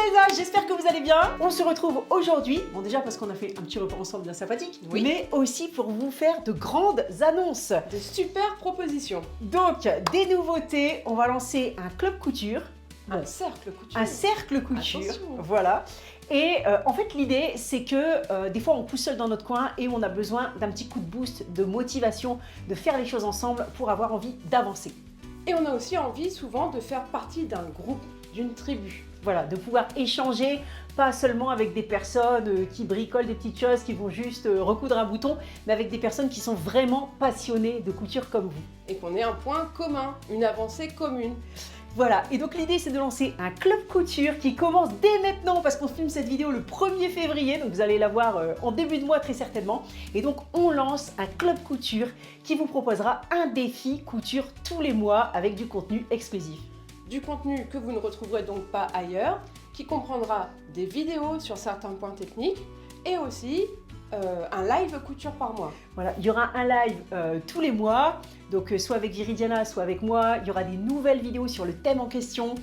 les âges, j'espère que vous allez bien. On se retrouve aujourd'hui, bon déjà parce qu'on a fait un petit repas ensemble bien sympathique, oui, mais aussi pour vous faire de grandes annonces. De super propositions. Donc, des nouveautés, on va lancer un club couture. Un cercle couture. Un cercle couture, Attention. voilà. Et en fait, l'idée, c'est que des fois, on pousse seul dans notre coin et on a besoin d'un petit coup de boost, de motivation, de faire les choses ensemble pour avoir envie d'avancer. Et on a aussi envie souvent de faire partie d'un groupe, d'une tribu. Voilà, de pouvoir échanger, pas seulement avec des personnes qui bricolent des petites choses, qui vont juste recoudre un bouton, mais avec des personnes qui sont vraiment passionnées de couture comme vous. Et qu'on ait un point commun, une avancée commune. Voilà, et donc l'idée c'est de lancer un club couture qui commence dès maintenant parce qu'on filme cette vidéo le 1er février, donc vous allez la voir en début de mois très certainement. Et donc on lance un club couture qui vous proposera un défi couture tous les mois avec du contenu exclusif. Du contenu que vous ne retrouverez donc pas ailleurs, qui comprendra des vidéos sur certains points techniques et aussi un live couture par mois. Voilà, il y aura un live tous les mois, donc soit avec Viridiana, soit avec moi. Il y aura des nouvelles vidéos sur le thème en question.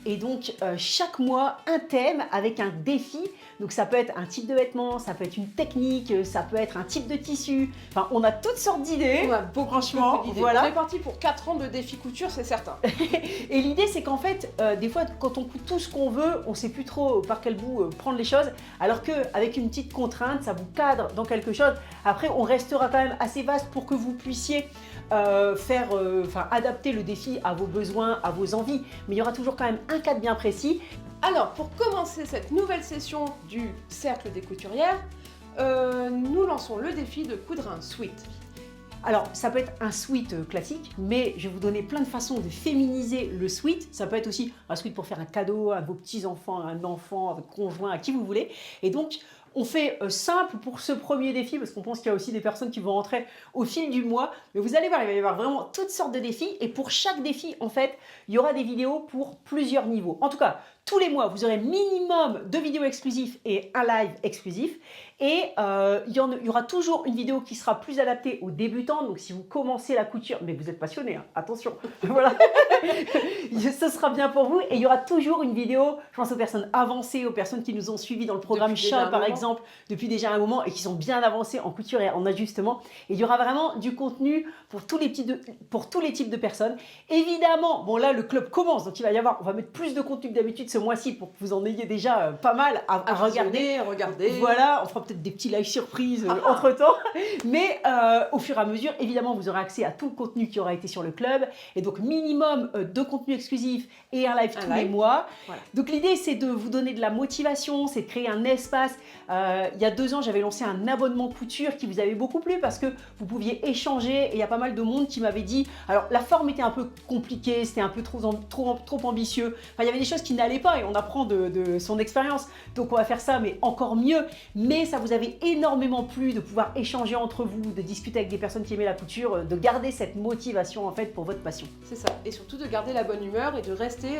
Et donc, chaque mois, un thème avec un défi. Donc, ça peut être un type de vêtement, ça peut être une technique, ça peut être un type de tissu. Enfin, on a toutes sortes d'idées. On a beaucoup, franchement, d'idées. Voilà. On est parti pour 4 ans de défi couture, c'est certain. Et l'idée, c'est qu'en fait, des fois, quand on coud tout ce qu'on veut, on ne sait plus trop par quel bout prendre les choses. Alors qu'avec une petite contrainte, ça vous cadre dans quelque chose. Après, on restera quand même assez vaste pour que vous puissiez adapter le défi à vos besoins, à vos envies. Mais il y aura toujours quand même un cadre bien précis. Alors, pour commencer cette nouvelle session du Cercle des couturières, nous lançons le défi de coudre un sweat. Alors, ça peut être un sweat classique, mais je vais vous donner plein de façons de féminiser le sweat. Ça peut être aussi un sweat pour faire un cadeau à vos petits-enfants, à un enfant, à votre conjoint, à qui vous voulez. Et donc, on fait simple pour ce premier défi parce qu'on pense qu'il y a aussi des personnes qui vont rentrer au fil du mois. Mais vous allez voir, il va y avoir vraiment toutes sortes de défis. Et pour chaque défi, en fait, il y aura des vidéos pour plusieurs niveaux. En tout cas, tous les mois, vous aurez minimum 2 vidéos exclusives et un live exclusif. Et il y aura toujours une vidéo qui sera plus adaptée aux débutants. Donc, si vous commencez la couture, mais vous êtes passionné, hein, attention, voilà, ce sera bien pour vous. Et il y aura toujours une vidéo, je pense aux personnes avancées, aux personnes qui nous ont suivis dans le programme chat, par exemple, depuis déjà un moment et qui sont bien avancées en couture et en ajustement. Et il y aura vraiment du contenu pour tous les types de personnes. Évidemment, bon là, le club commence, donc il va y avoir, on va mettre plus de contenu que d'habitude ce mois-ci pour que vous en ayez déjà pas mal à regarder. Voilà, on fera peut-être des petits lives surprises entre-temps. Mais au fur et à mesure, évidemment, vous aurez accès à tout le contenu qui aura été sur le club. Et donc, minimum 2 contenus exclusifs et un live tous les mois. Voilà. Donc, l'idée, c'est de vous donner de la motivation, c'est de créer un espace. Il y a 2 ans, j'avais lancé un abonnement couture qui vous avait beaucoup plu parce que vous pouviez échanger. Et il y a pas mal de monde qui m'avait dit, alors la forme était un peu compliquée, c'était un peu trop ambitieux. Enfin, il y avait des choses qui n'allaient pas et on apprend de son expérience. Donc, on va faire ça, mais encore mieux. Mais ça vous avait énormément plu de pouvoir échanger entre vous, de discuter avec des personnes qui aimaient la couture, de garder cette motivation en fait pour votre passion. C'est ça, et surtout de garder la bonne humeur et de rester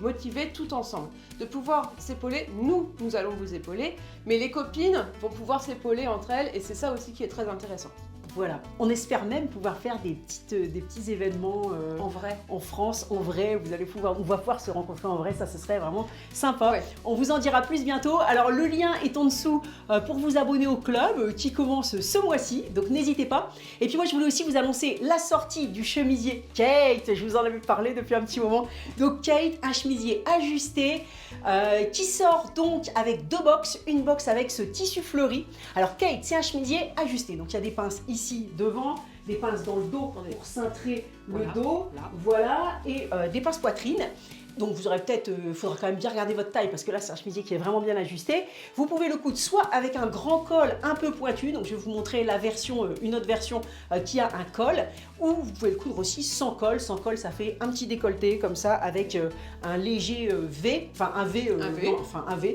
motivés tout ensemble. De pouvoir s'épauler, nous allons vous épauler, mais les copines vont pouvoir s'épauler entre elles et c'est ça aussi qui est très intéressant. Voilà, on espère même pouvoir faire des petits événements en vrai, en France, en vrai. On va pouvoir se rencontrer en vrai, ça ce serait vraiment sympa. Ouais. On vous en dira plus bientôt. Alors le lien est en dessous pour vous abonner au club qui commence ce mois-ci, donc n'hésitez pas. Et puis moi je voulais aussi vous annoncer la sortie du chemisier Kate, je vous en avais parlé depuis un petit moment. Donc Kate, un chemisier ajusté qui sort donc avec 2 box, une box avec ce tissu fleuri. Alors Kate, c'est un chemisier ajusté, donc il y a des pinces ici devant, des pinces dans le dos pour cintrer le dos, voilà, et des pinces poitrine. Donc vous aurez peut-être, faudra quand même bien regarder votre taille parce que là c'est un chemisier qui est vraiment bien ajusté. Vous pouvez le coudre soit avec un grand col un peu pointu, donc je vais vous montrer la version, une autre version qui a un col, ou vous pouvez le coudre aussi sans col. Sans col, ça fait un petit décolleté comme ça avec un léger V, enfin un V,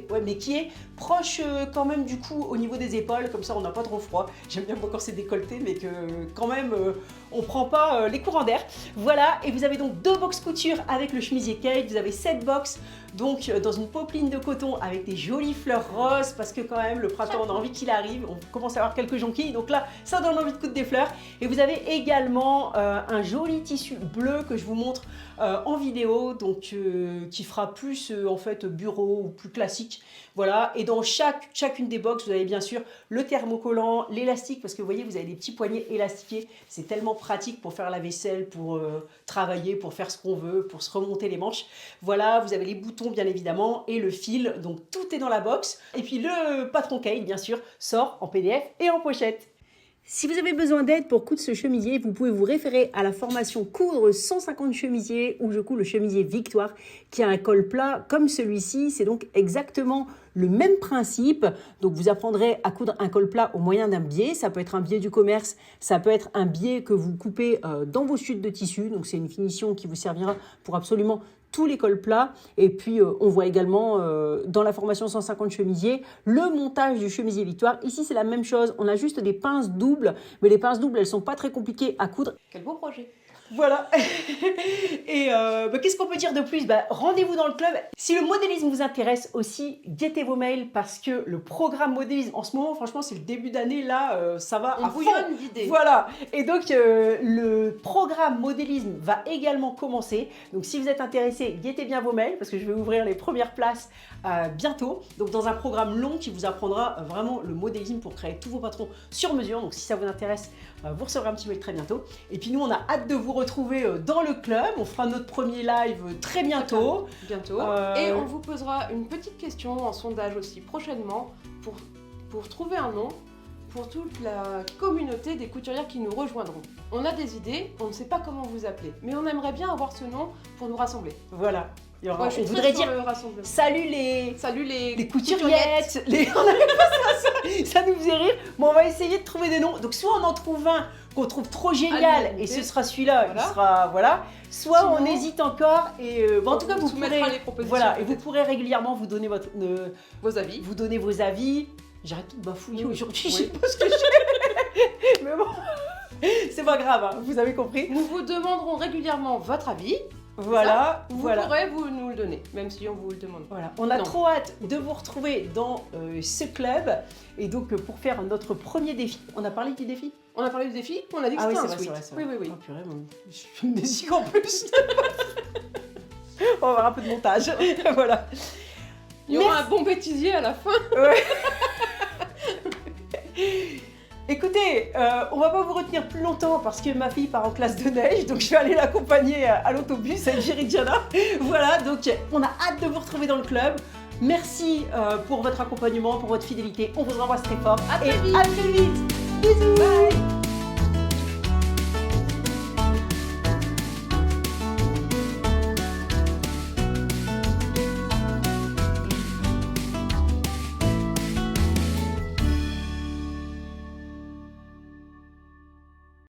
ouais, mais qui est proche quand même du cou au niveau des épaules, comme ça on n'a pas trop froid. J'aime bien quand c'est décolleté, mais que quand même on prend pas les courants d'air. Voilà, et vous avez donc 2 box couture avec le chemisier Kate. vous avez 7 box, donc dans une popeline de coton avec des jolies fleurs roses, parce que quand même le printemps on a envie qu'il arrive, on commence à avoir quelques jonquilles, donc là ça donne envie de coudre des fleurs. Et vous avez également un joli tissu bleu que je vous montre en vidéo, donc qui fera plus en fait bureau ou plus classique. Voilà, et dans chacune des box, vous avez bien sûr le thermocollant, l'élastique, parce que vous voyez, vous avez des petits poignets élastiqués. C'est tellement pratique pour faire la vaisselle, pour travailler, pour faire ce qu'on veut, pour se remonter les manches. Voilà, vous avez les boutons bien évidemment et le fil, donc tout est dans la box. Et puis le patron Kate, bien sûr, sort en PDF et en pochette. Si vous avez besoin d'aide pour coudre ce chemisier, vous pouvez vous référer à la formation Coudre 150 chemisiers où je couds le chemisier Victoire qui a un col plat comme celui-ci. C'est donc exactement le même principe. Donc vous apprendrez à coudre un col plat au moyen d'un biais. Ça peut être un biais du commerce, ça peut être un biais que vous coupez dans vos chutes de tissu. Donc c'est une finition qui vous servira pour absolument tous les cols plats. Et puis on voit également dans la formation 150 chemisiers le montage du chemisier Victoire. Ici c'est la même chose, on a juste des pinces doubles, mais les pinces doubles elles sont pas très compliquées à coudre. Quel beau projet! Voilà. Et qu'est-ce qu'on peut dire de plus? Rendez-vous dans le club. Si le modélisme vous intéresse aussi, guettez vos mails parce que le programme modélisme, en ce moment, franchement, c'est le début d'année, là, ça va à fond. Bouillonne d'idées. Voilà. Et donc, le programme modélisme va également commencer. Donc, si vous êtes intéressé, guettez bien vos mails parce que je vais ouvrir les premières places bientôt. Donc, dans un programme long qui vous apprendra vraiment le modélisme pour créer tous vos patrons sur mesure. Donc, si ça vous intéresse, vous recevrez un petit mail très bientôt. Et puis, nous, on a hâte de vous retrouver dans le club. On fera notre premier live très bientôt. Et on vous posera une petite question en sondage aussi prochainement pour trouver un nom pour toute la communauté des couturières qui nous rejoindront. On a des idées, on ne sait pas comment vous appeler, mais on aimerait bien avoir ce nom pour nous rassembler. Voilà. Moi, on voudrait dire salut les couturièttes. On avait pas ça nous faisait rire. Mais on va essayer de trouver des noms. Donc soit on en trouve un qu'on trouve trop génial et ce sera celui-là, voilà. Il sera voilà. Soit sinon, on hésite encore et en tout cas vous pourrez les propositions. Voilà, et vous pourrez régulièrement vous donner vos avis. Vous donner vos avis. J'arrête de bafouiller aujourd'hui, oui. Je sais pas ce que j'ai. Mais bon, c'est pas grave, hein, vous avez compris. Nous vous demanderons régulièrement votre avis. Voilà, vous pourrez vous nous le donner, même si on vous le demande. Voilà, on a trop hâte de vous retrouver dans ce club. Et donc pour faire notre premier défi, on a parlé du défi? On a parlé du défi, on a dit que c'était un sweat. Oui. Oh, purée, je me décide en plus. On va avoir un peu de montage. Voilà. Il y aura un bon bêtisier à la fin. Ouais. Écoutez, on va pas vous retenir plus longtemps parce que ma fille part en classe de neige, donc je vais aller l'accompagner à l'autobus avec Viridiana. Voilà, donc on a hâte de vous retrouver dans le club. Merci pour votre accompagnement, pour votre fidélité. On vous embrasse très fort. À très vite. À très vite. Bisous. Bye.